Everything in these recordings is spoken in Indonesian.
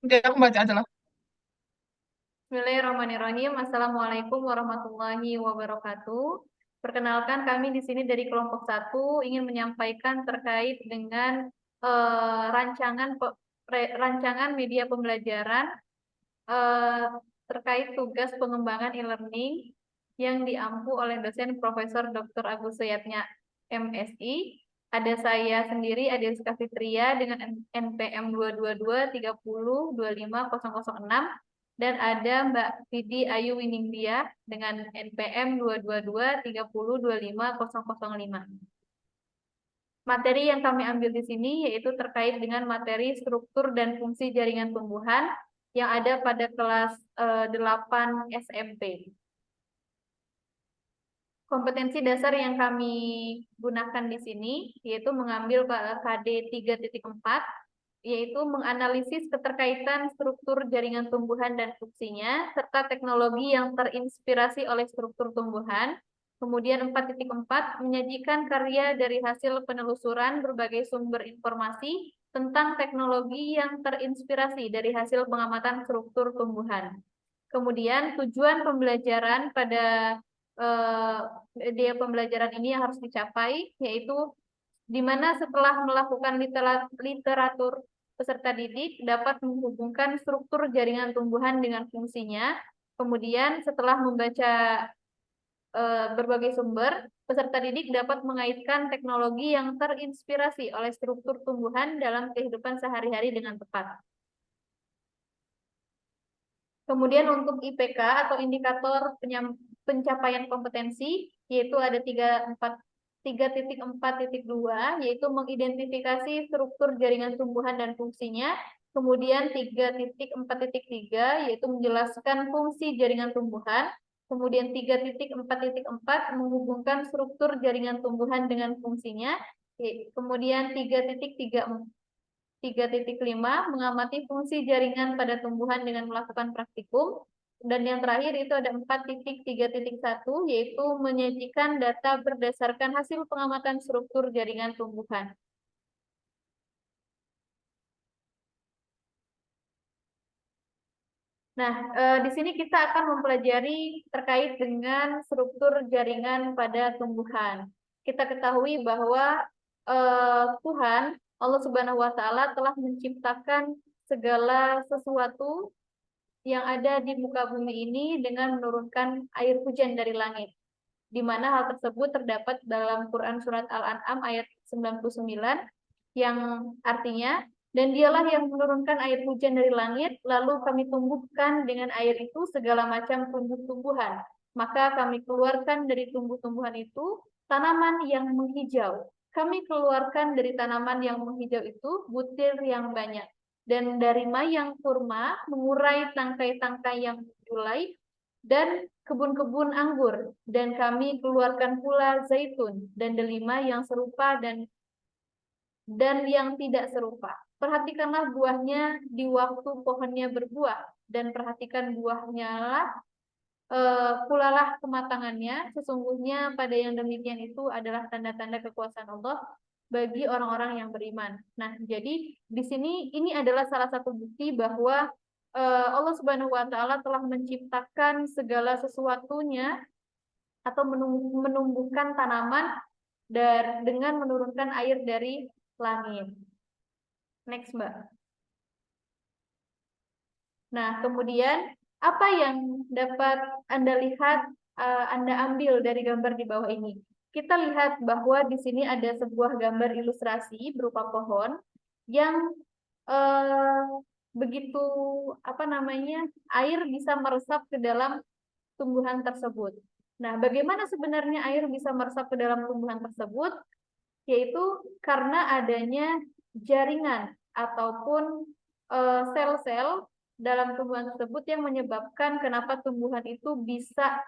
Oke, aku baca aja lah. Bismillahirrahmanirrahim. Assalamualaikum warahmatullahi wabarakatuh. Perkenalkan kami di sini dari kelompok satu ingin menyampaikan terkait dengan rancangan media pembelajaran eh, terkait tugas pengembangan e-learning yang diampu oleh dosen Profesor Dr. Agus Suyatnya MSI. Ada saya sendiri, Ade Rizka Fitria dengan NPM 22230250006 dan ada Mbak Vidi Ayu Winingdia dengan NPM 22230250005. Materi yang kami ambil di sini yaitu terkait dengan materi struktur dan fungsi jaringan tumbuhan yang ada pada kelas 8 SMP. Kompetensi dasar yang kami gunakan di sini yaitu mengambil KD 3.4, yaitu menganalisis keterkaitan struktur jaringan tumbuhan dan fungsinya serta teknologi yang terinspirasi oleh struktur tumbuhan. Kemudian 4.4 menyajikan karya dari hasil penelusuran berbagai sumber informasi tentang teknologi yang terinspirasi dari hasil pengamatan struktur tumbuhan. Kemudian tujuan pembelajaran pada dia pembelajaran ini yang harus dicapai, yaitu di mana setelah melakukan literatur, peserta didik dapat menghubungkan struktur jaringan tumbuhan dengan fungsinya. Kemudian setelah membaca berbagai sumber, peserta didik dapat mengaitkan teknologi yang terinspirasi oleh struktur tumbuhan dalam kehidupan sehari-hari dengan tepat. Kemudian untuk IPK atau indikator pencapaian kompetensi, yaitu ada 3.4.2, yaitu mengidentifikasi struktur jaringan tumbuhan dan fungsinya. Kemudian 3.4.3, yaitu menjelaskan fungsi jaringan tumbuhan. Kemudian 3.4.4 menghubungkan struktur jaringan tumbuhan dengan fungsinya. Kemudian 3.5 mengamati fungsi jaringan pada tumbuhan dengan melakukan praktikum. Dan yang terakhir itu ada 4.3.1, yaitu menyajikan data berdasarkan hasil pengamatan struktur jaringan tumbuhan. Nah, di sini kita akan mempelajari terkait dengan struktur jaringan pada tumbuhan. Kita ketahui bahwa Tuhan Allah Subhanahu wa Ta'ala telah menciptakan segala sesuatu yang ada di muka bumi ini dengan menurunkan air hujan dari langit, di mana hal tersebut terdapat dalam Quran Surat Al-An'am ayat 99, yang artinya, dan dialah yang menurunkan air hujan dari langit, lalu kami tumbuhkan dengan air itu segala macam tumbuh-tumbuhan. Maka kami keluarkan dari tumbuh-tumbuhan itu tanaman yang menghijau. Kami keluarkan dari tanaman yang menghijau itu butir yang banyak. Dan dari mayang kurma mengurai tangkai-tangkai yang menjulang dan kebun-kebun anggur, dan kami keluarkan pula zaitun dan delima yang serupa dan yang tidak serupa. Perhatikanlah buahnya di waktu pohonnya berbuah, dan perhatikan buahnya lah pulalah kematangannya. Sesungguhnya pada yang demikian itu adalah tanda-tanda kekuasaan Allah bagi orang-orang yang beriman. Nah, jadi di sini ini adalah salah satu bukti bahwa Allah Subhanahu wa Ta'ala telah menciptakan segala sesuatunya atau menumbuhkan tanaman dengan menurunkan air dari langit. Next, Mbak. Nah, kemudian apa yang dapat Anda lihat, Anda ambil dari gambar di bawah ini? Kita lihat bahwa di sini ada sebuah gambar ilustrasi berupa pohon yang eh, begitu apa namanya, air bisa meresap ke dalam tumbuhan tersebut. Nah, bagaimana sebenarnya air bisa meresap ke dalam tumbuhan tersebut? Yaitu karena adanya jaringan ataupun sel-sel dalam tumbuhan tersebut yang menyebabkan kenapa tumbuhan itu bisa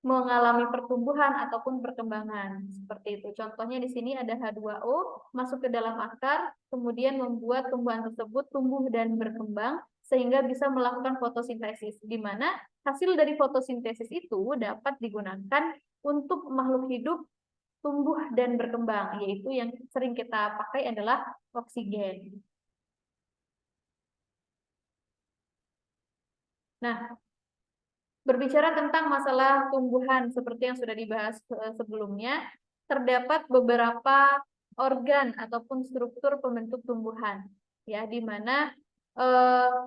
mengalami pertumbuhan ataupun perkembangan seperti itu. Contohnya di sini ada H2O masuk ke dalam akar, kemudian membuat tumbuhan tersebut tumbuh dan berkembang sehingga bisa melakukan fotosintesis, di mana hasil dari fotosintesis itu dapat digunakan untuk makhluk hidup tumbuh dan berkembang, yaitu yang sering kita pakai adalah oksigen. Nah, berbicara tentang masalah tumbuhan seperti yang sudah dibahas sebelumnya, terdapat beberapa organ ataupun struktur pembentuk tumbuhan, ya, di mana eh,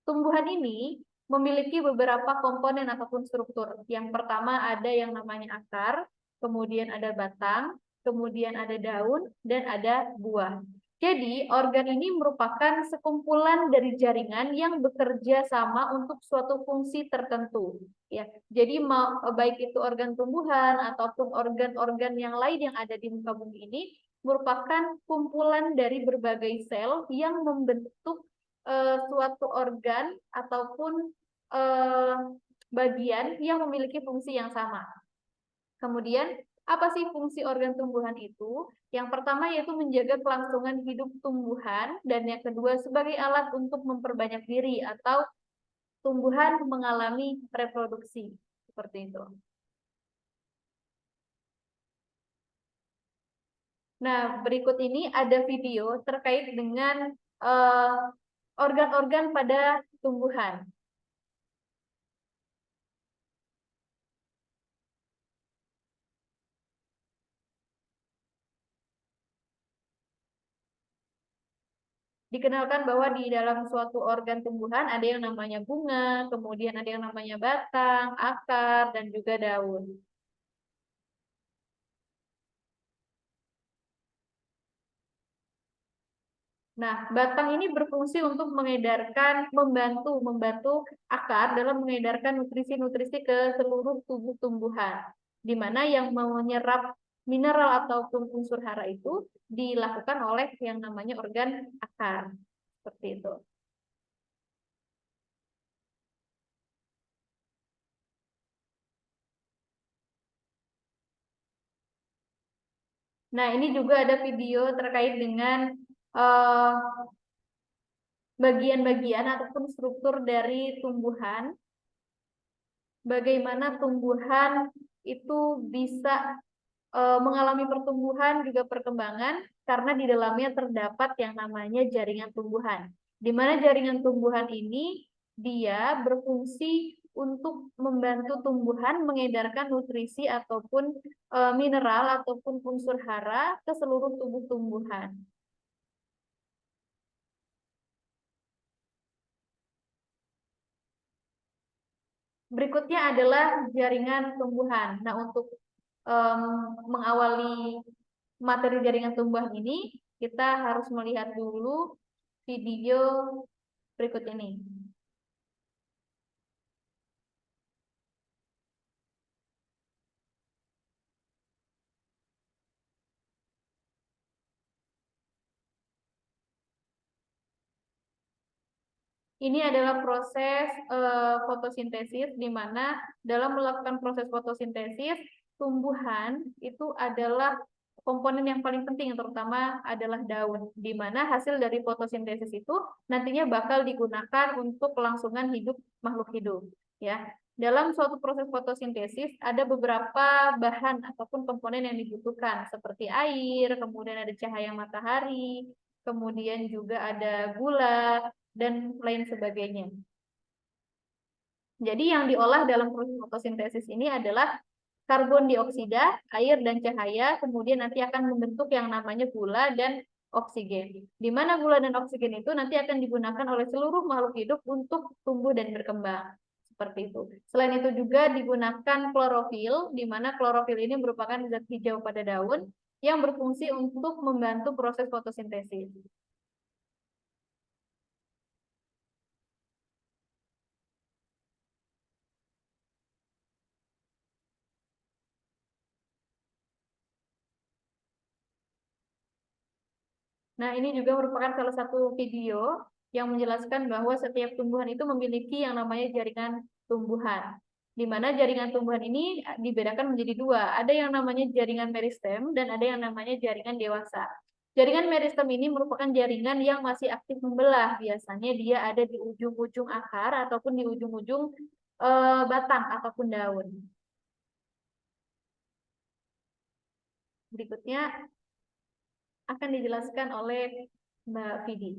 tumbuhan ini memiliki beberapa komponen ataupun struktur. Yang pertama ada yang namanya akar, kemudian ada batang, kemudian ada daun, dan ada buah. Jadi, organ ini merupakan sekumpulan dari jaringan yang bekerja sama untuk suatu fungsi tertentu. Ya, jadi baik itu organ tumbuhan ataupun organ-organ yang lain yang ada di muka bumi ini merupakan kumpulan dari berbagai sel yang membentuk suatu organ ataupun eh, bagian yang memiliki fungsi yang sama. Kemudian, apa sih fungsi organ tumbuhan itu? Yang pertama yaitu menjaga kelangsungan hidup tumbuhan, dan yang kedua sebagai alat untuk memperbanyak diri atau tumbuhan mengalami reproduksi. Seperti itu. Nah, berikut ini ada video terkait dengan organ-organ pada tumbuhan. Dikenalkan bahwa di dalam suatu organ tumbuhan ada yang namanya bunga, kemudian ada yang namanya batang, akar, dan juga daun. Nah, batang ini berfungsi untuk membantu akar dalam mengedarkan nutrisi-nutrisi ke seluruh tubuh tumbuhan, di mana yang menyerap mineral ataupun unsur hara itu dilakukan oleh yang namanya organ akar. Seperti itu. Nah, ini juga ada video terkait dengan eh, bagian-bagian ataupun struktur dari tumbuhan, bagaimana tumbuhan itu bisa mengalami pertumbuhan juga perkembangan karena di dalamnya terdapat yang namanya jaringan tumbuhan. Di mana jaringan tumbuhan ini dia berfungsi untuk membantu tumbuhan mengedarkan nutrisi ataupun mineral ataupun unsur hara ke seluruh tubuh tumbuhan. Berikutnya adalah jaringan tumbuhan. Nah, untuk em, mengawali materi jaringan tumbuhan ini, kita harus melihat dulu video berikut ini. Ini adalah proses fotosintesis, di mana dalam melakukan proses fotosintesis, tumbuhan itu adalah komponen yang paling penting, terutama adalah daun, di mana hasil dari fotosintesis itu nantinya bakal digunakan untuk kelangsungan hidup makhluk hidup. Ya, dalam suatu proses fotosintesis ada beberapa bahan ataupun komponen yang dibutuhkan, seperti air, kemudian ada cahaya matahari, kemudian juga ada gula, dan lain sebagainya. Jadi yang diolah dalam proses fotosintesis ini adalah karbon dioksida, air, dan cahaya, kemudian nanti akan membentuk yang namanya gula dan oksigen. Di mana gula dan oksigen itu nanti akan digunakan oleh seluruh makhluk hidup untuk tumbuh dan berkembang. Seperti itu. Selain itu juga digunakan klorofil, di mana klorofil ini merupakan zat hijau pada daun yang berfungsi untuk membantu proses fotosintesis. Nah, ini juga merupakan salah satu video yang menjelaskan bahwa setiap tumbuhan itu memiliki yang namanya jaringan tumbuhan. Di mana jaringan tumbuhan ini dibedakan menjadi dua. Ada yang namanya jaringan meristem dan ada yang namanya jaringan dewasa. Jaringan meristem ini merupakan jaringan yang masih aktif membelah. Biasanya dia ada di ujung-ujung akar ataupun di ujung-ujung batang ataupun daun. Berikutnya akan dijelaskan oleh Mbak Vidi.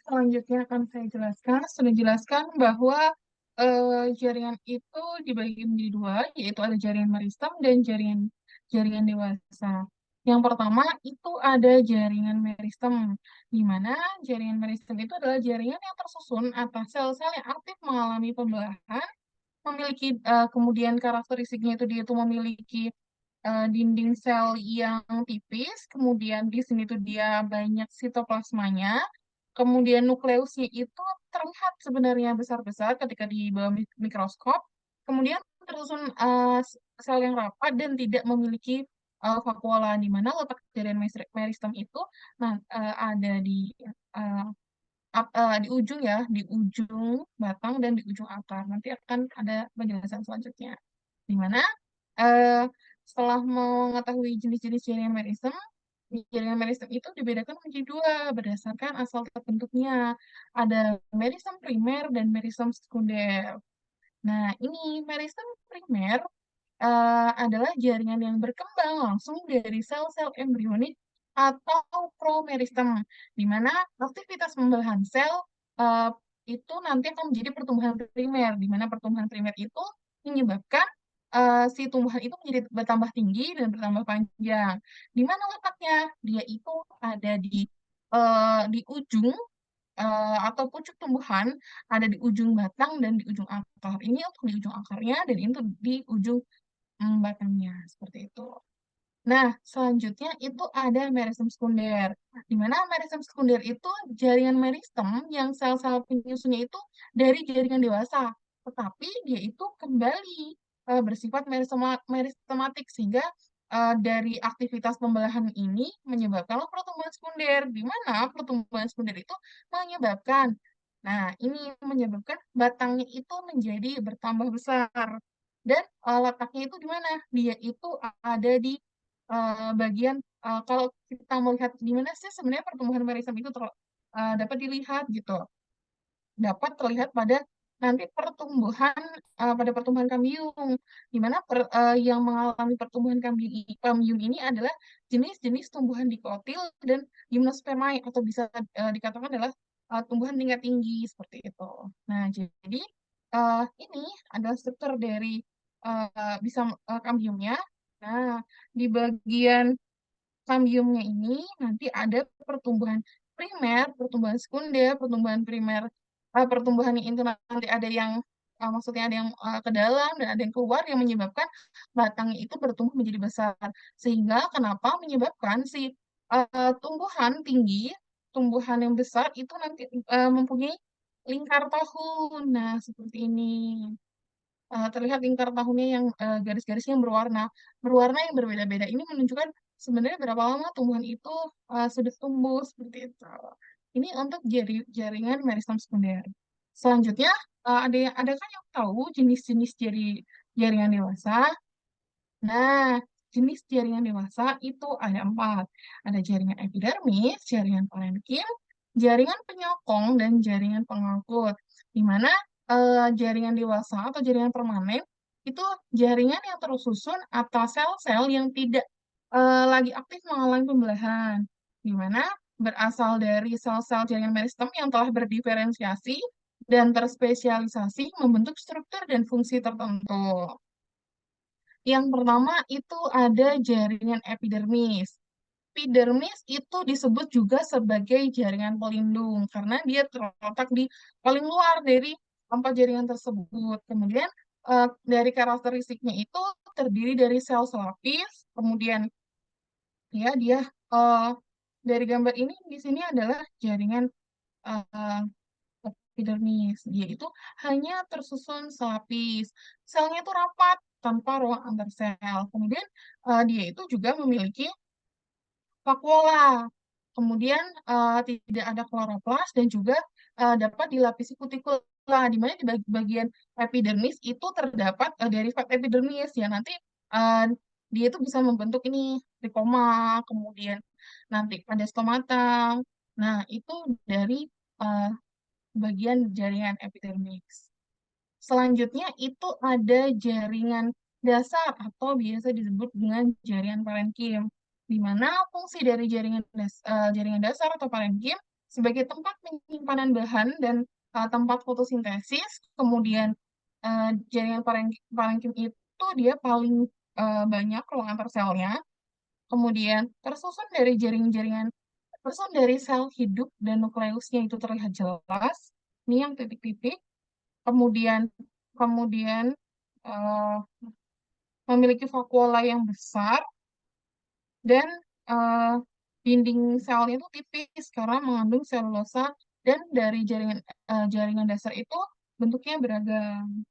selanjutnya akan saya jelaskan. Sudah jelaskan bahwa jaringan itu dibagi menjadi dua, yaitu ada jaringan meristem dan jaringan jaringan dewasa. Yang pertama itu ada jaringan meristem, di mana jaringan meristem itu adalah jaringan yang tersusun atas sel-sel yang aktif mengalami pembelahan, memiliki kemudian karakteristiknya itu dia itu memiliki dinding sel yang tipis, kemudian di sini tuh dia banyak sitoplasmanya, kemudian nukleusnya itu terlihat sebenarnya besar-besar ketika di bawah mikroskop, kemudian tersusun sel yang rapat dan tidak memiliki vakuola, di mana letak jaringan meristem itu nah ada eh, di ujung ya, di ujung batang dan di ujung akar. Nanti akan ada penjelasan selanjutnya. Di mana eh, setelah mengetahui jenis-jenis jaringan meristem itu dibedakan menjadi dua berdasarkan asal terbentuknya. Ada meristem primer dan meristem sekunder. Nah, ini meristem primer adalah jaringan yang berkembang langsung dari sel-sel embrionik atau promeristem, di mana aktivitas pembelahan sel eh, itu nanti akan menjadi pertumbuhan primer, di mana pertumbuhan primer itu menyebabkan si tumbuhan itu menjadi bertambah tinggi dan bertambah panjang. Di mana letaknya? Dia itu ada di ujung atau pucuk tumbuhan, ada di ujung batang dan di ujung akar. Ini untuk di ujung akarnya dan ini untuk di ujung batangnya seperti itu. Nah, selanjutnya itu ada meristem sekunder. Di mana meristem sekunder itu jaringan meristem yang sel-sel penyusunnya itu dari jaringan dewasa, tetapi dia itu kembali bersifat meristematik sehingga dari aktivitas pembelahan ini menyebabkan pertumbuhan sekunder, di mana pertumbuhan sekunder itu menyebabkan, nah ini menyebabkan batangnya itu menjadi bertambah besar. Dan letaknya itu di mana? Dia itu ada di bagian kalau kita melihat di mana sih sebenarnya pertumbuhan merisem itu dapat dilihat gitu, dapat terlihat pada nanti pada pertumbuhan kambium, di mana yang mengalami pertumbuhan kambium ini adalah jenis-jenis tumbuhan dikotil dan gimnospermae atau bisa dikatakan adalah tumbuhan tingkat tinggi seperti itu. Nah, jadi ini adalah struktur dari bisa kambiumnya. Nah, di bagian kambiumnya ini nanti ada pertumbuhan primer, pertumbuhan sekunder, pertumbuhan primer, pertumbuhan yang itu nanti ada yang maksudnya ada yang ke dalam dan ada yang keluar yang menyebabkan batangnya itu bertumbuh menjadi besar. Sehingga kenapa menyebabkan si tumbuhan tinggi, tumbuhan yang besar itu nanti mempunyai lingkar tahun. Nah, seperti ini terlihat lingkar tahunnya yang garis-garisnya yang berwarna yang berbeda-beda. Ini menunjukkan sebenarnya berapa lama tumbuhan itu sudah tumbuh seperti itu. Ini untuk jaringan meristem sekunder. Selanjutnya, adakah yang tahu jenis-jenis jaringan dewasa? Nah, jenis jaringan dewasa itu ada empat. Ada jaringan epidermis, jaringan parenkim, jaringan penyokong, dan jaringan pengangkut. Di mana jaringan dewasa atau jaringan permanen itu jaringan yang tersusun atas sel-sel yang tidak lagi aktif mengalami pembelahan. Di mana berasal dari sel-sel jaringan meristem yang telah berdiferensiasi dan terspesialisasi membentuk struktur dan fungsi tertentu. Yang pertama itu ada jaringan epidermis. Epidermis itu disebut juga sebagai jaringan pelindung karena dia terletak di paling luar dari empat jaringan tersebut. Kemudian dari karakteristiknya itu terdiri dari sel selapis, kemudian ya dia eh, dari gambar ini di sini adalah jaringan eh, epidermis. Dia itu hanya tersusun selapis. Selnya itu rapat tanpa ruang antar sel. Kemudian dia itu juga memiliki vakuola. Kemudian tidak ada kloroplas dan juga dapat dilapisi kutikula, di mana di bagian epidermis itu terdapat derivat epidermis ya nanti eh, dia itu bisa membentuk ini trikoma, kemudian nanti ada stomata. Nah, itu dari eh, bagian jaringan epidermis. Selanjutnya itu ada jaringan dasar atau biasa disebut dengan jaringan parenkim, di mana fungsi dari jaringan dasar atau parenkim sebagai tempat penyimpanan bahan dan tempat fotosintesis. Kemudian jaringan parenkim itu dia paling banyak ruang antar selnya. Kemudian tersusun dari sel hidup dan nukleusnya itu terlihat jelas. Ini yang titik-titik. Kemudian kemudian eh, memiliki vakuola yang besar dan eh, dinding selnya itu tipis karena mengandung selulosa dan dari jaringan dasar itu bentuknya beragam.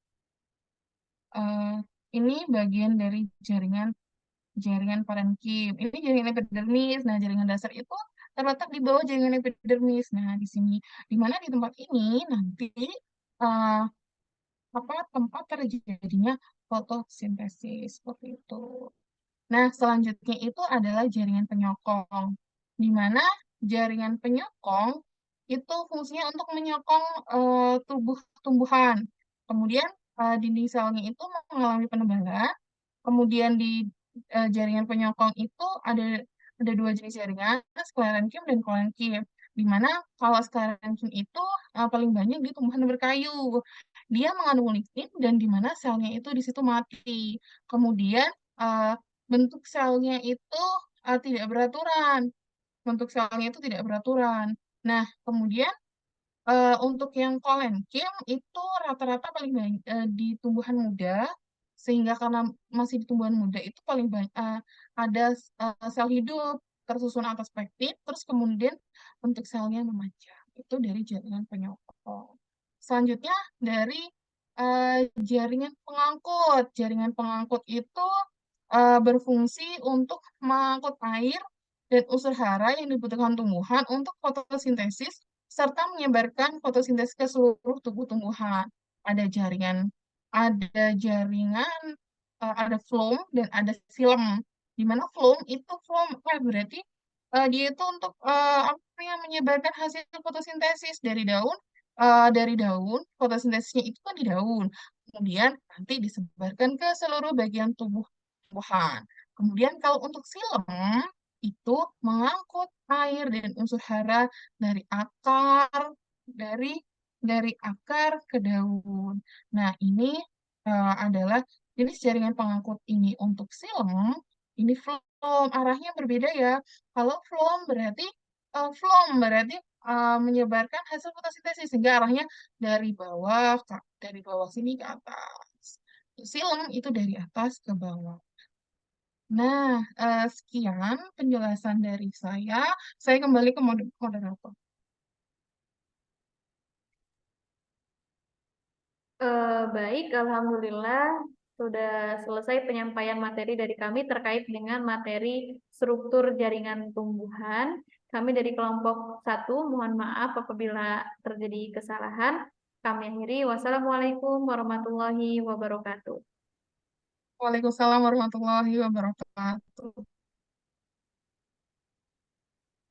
Eh, ini bagian dari jaringan jaringan parenkim. Ini jaringan epidermis. Nah, jaringan dasar itu terletak di bawah jaringan epidermis. Nah, di sini, di mana di tempat ini nanti eh, tempat terjadinya fotosintesis seperti itu. Nah, selanjutnya itu adalah jaringan penyokong, di mana jaringan penyokong itu fungsinya untuk menyokong tubuh tumbuhan. Kemudian dinding selnya itu mengalami penebalan. Kemudian di jaringan penyokong itu ada dua jenis jaringan, sklerenkim dan kolenkim. Di mana kalau sklerenkim itu paling banyak di tumbuhan berkayu. Dia mengandung lignin dan di mana selnya itu di situ mati. Kemudian eh, bentuk selnya itu tidak beraturan. Bentuk selnya itu tidak beraturan. Nah, kemudian untuk yang kolenkim itu rata-rata paling banyak di tumbuhan muda, sehingga karena masih di tumbuhan muda itu paling banyak ada sel hidup tersusun atas peptid, terus kemudian bentuk selnya memanjang. Itu dari jaringan penyokong. Selanjutnya dari jaringan pengangkut. Jaringan pengangkut itu berfungsi untuk mengangkut air dan unsur hara yang dibutuhkan tumbuhan untuk fotosintesis serta menyebarkan fotosintesis ke seluruh tubuh tumbuhan. Ada jaringan, ada floem dan ada xilem. Di mana berarti dia itu untuk apa yang menyebarkan hasil fotosintesis dari daun, fotosintesisnya itu kan di daun. Kemudian nanti disebarkan ke seluruh bagian tumbuhan. Kemudian kalau untuk xilem itu mengangkut air dan unsur hara dari dari akar ke daun. Nah, ini adalah jenis jaringan pengangkut ini untuk xilem, ini phloem. Arahnya berbeda ya. Kalau phloem berarti menyebarkan hasil fotosintesis sehingga arahnya dari bawah sini ke atas. Xilem itu dari atas ke bawah. Nah, sekian penjelasan dari saya. Saya kembali ke moderator. Baik, Alhamdulillah sudah selesai penyampaian materi dari kami terkait dengan materi struktur jaringan tumbuhan. Kami dari kelompok satu, mohon maaf apabila terjadi kesalahan. Kami akhiri. Wassalamualaikum warahmatullahi wabarakatuh. Waalaikumsalam warahmatullahi wabarakatuh.